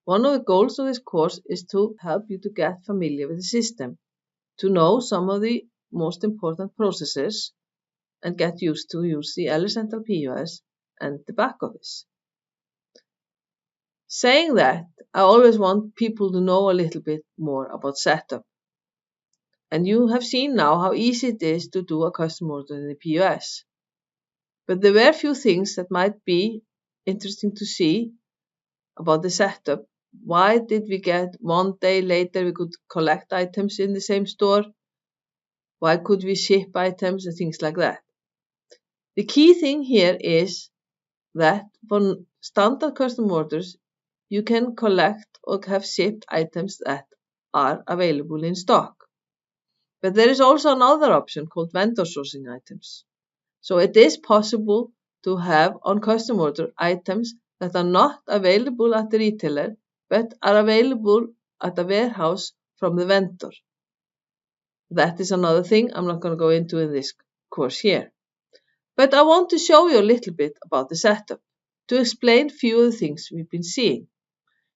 One of the goals of this course is to help you to get familiar with the system, to know some of the most important processes, and get used to use the LS Central POS and the back office. Saying that, I always want people to know a little bit more about setup. And you have seen now how easy it is to do a custom order in the POS. But there were a few things that might be interesting to see about the setup. Why did we get 1 day later we could collect items in the same store? Why could we ship items and things like that? The key thing here is that for standard custom orders, you can collect or have shipped items that are available in stock. But there is also another option called vendor sourcing items. So it is possible to have on custom order items that are not available at the retailer, but are available at a warehouse from the vendor. That is another thing I'm not going to go into in this course here. But I want to show you a little bit about the setup to explain few of the things we've been seeing.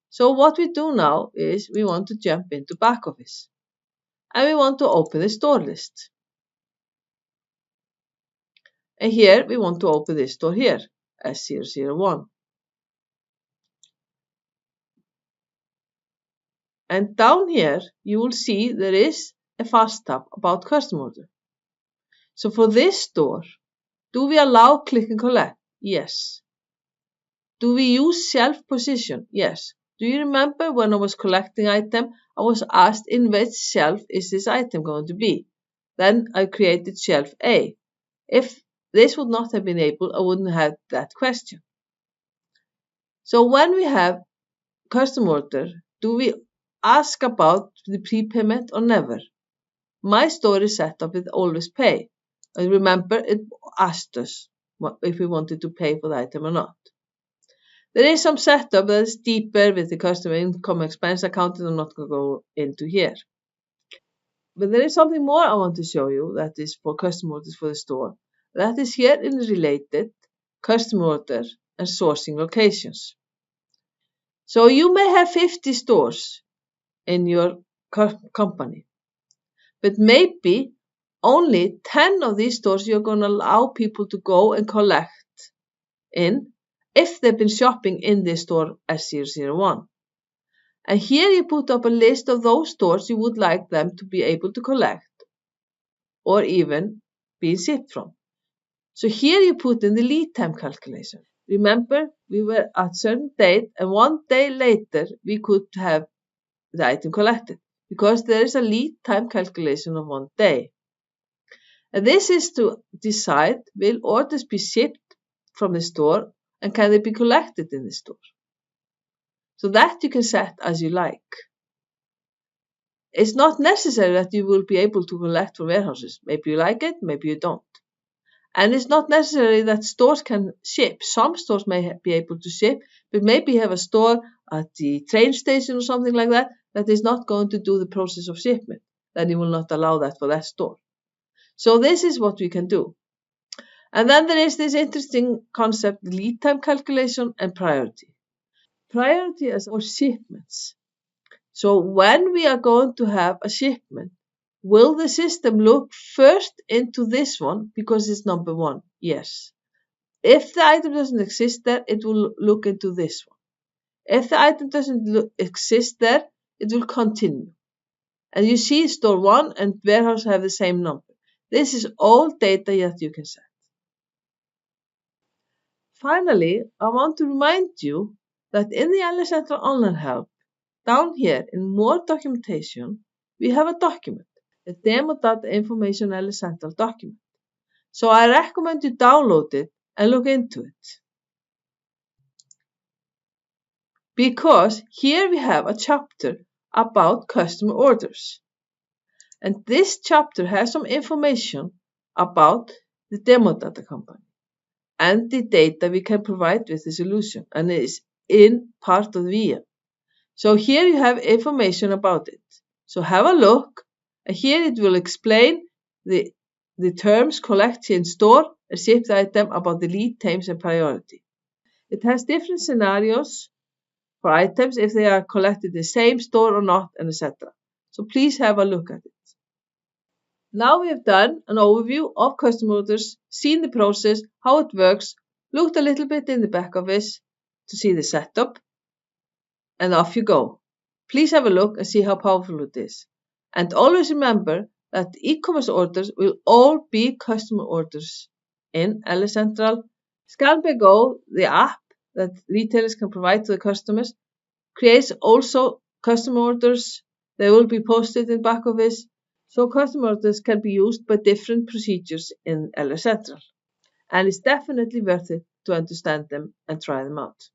So what we do now is we want to jump into back office and we want to open the store list. And here we want to open this store here, S001. And down here you will see there is a fast tab about custom order. So for this store, do we allow click and collect? Yes. Do we use shelf position? Yes. Do you remember when I was collecting item, I was asked in which shelf is this item going to be? Then I created shelf A. If this would not have been able, I wouldn't have that question. So when we have custom order, do we ask about the prepayment or never? My store is set up with always pay. I remember it asked us if we wanted to pay for the item or not. There is some setup that is deeper with the customer income expense account that I'm not going to go into here. But there is something more I want to show you that is for custom orders for the store. That is here in related custom order and sourcing locations. So you may have 50 stores in your company, but maybe only 10 of these stores you're going to allow people to go and collect in if they've been shopping in this store S001. And here you put up a list of those stores you would like them to be able to collect or even be shipped from. So here you put in the lead time calculation. Remember, we were at a certain date and 1 day later we could have the item collected because there is a lead time calculation of 1 day. And this is to decide will orders be shipped from the store and can they be collected in the store. So that you can set as you like. It's not necessary that you will be able to collect from warehouses. Maybe you like it, maybe you don't. And it's not necessary that stores can ship. Some stores may be able to ship, but maybe you have a store at the train station or something like that that is not going to do the process of shipment. Then you will not allow that for that store. So this is what we can do. And then there is this interesting concept, lead time calculation and priority. Priority is for shipments. So when we are going to have a shipment, will the system look first into this one because it's number 1? Yes. If the item doesn't exist there, it will look into this one. If the item doesn't exist there, it will continue. And you see store 1 and warehouse have the same number. This is all data that you can set. Finally, I want to remind you that in the LS Central Online Help, down here in more documentation, we have a document, the Demo Data Information LS Central document. So I recommend you download it and look into it. Because here we have a chapter about customer orders. And this chapter has some information about the demo data company and the data we can provide with the solution, and it is in part of the VM. So here you have information about it. So have a look, and here it will explain the terms collect in store and shipped item about the lead times and priority. It has different scenarios for items if they are collected in the same store or not, and etc. So please have a look at it. Now we have done an overview of custom orders, seen the process, how it works, looked a little bit in the back office to see the setup, and off you go. Please have a look and see how powerful it is. And always remember that e-commerce orders will all be customer orders in LS Central. ScanPay Go, the app that retailers can provide to the customers, creates also customer orders. They will be posted in back office, so customer orders can be used by different procedures in LS Central. And it's definitely worth it to understand them and try them out.